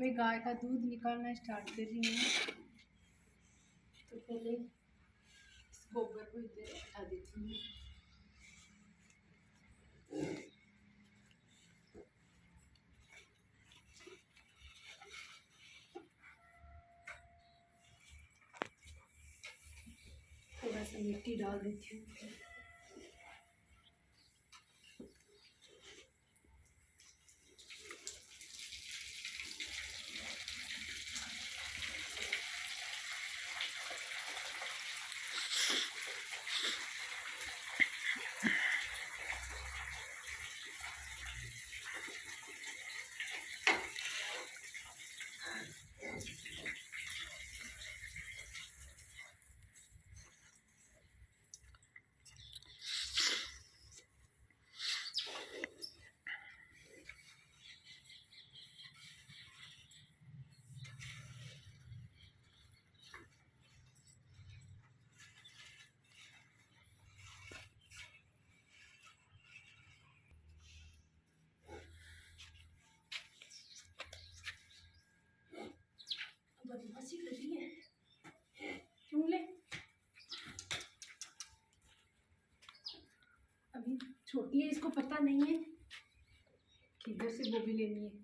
मैं गाय का दूध निकालना स्टार्ट कर रही हूँ। तो पहले इस गोबर को इधर हटा देती हूँ। थोड़ा सा मिट्टी डाल देती हूँ। बदमाशी कर रही है, क्यों ले? अभी छोटी है, इसको पता नहीं है किधर से गोभी लेनी है।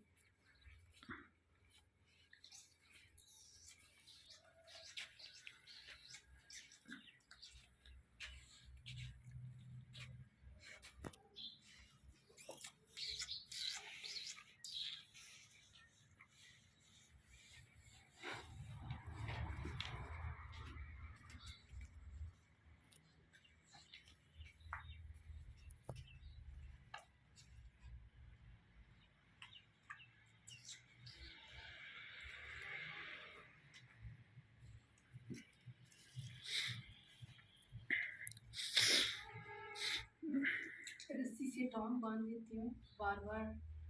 रस्सी से टांग बांध देती हूँ, बार बार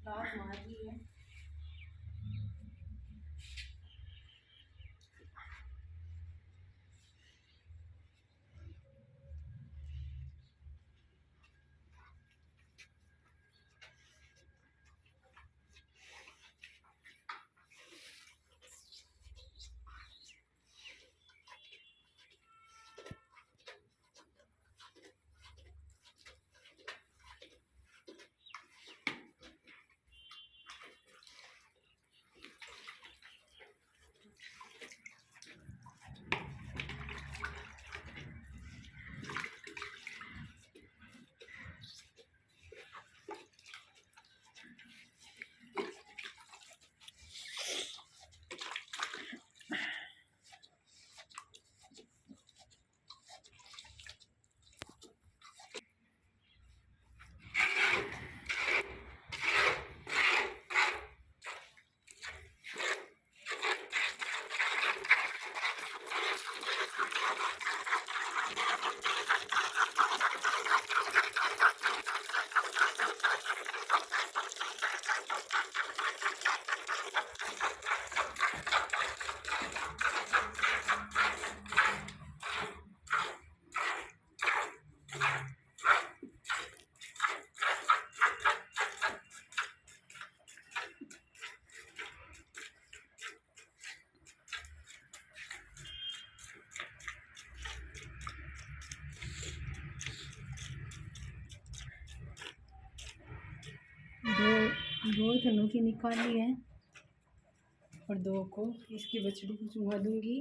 लात मार रही है। दो थनों की निकाली है और दो को इसकी बछड़ी को चुंगा दूंगी।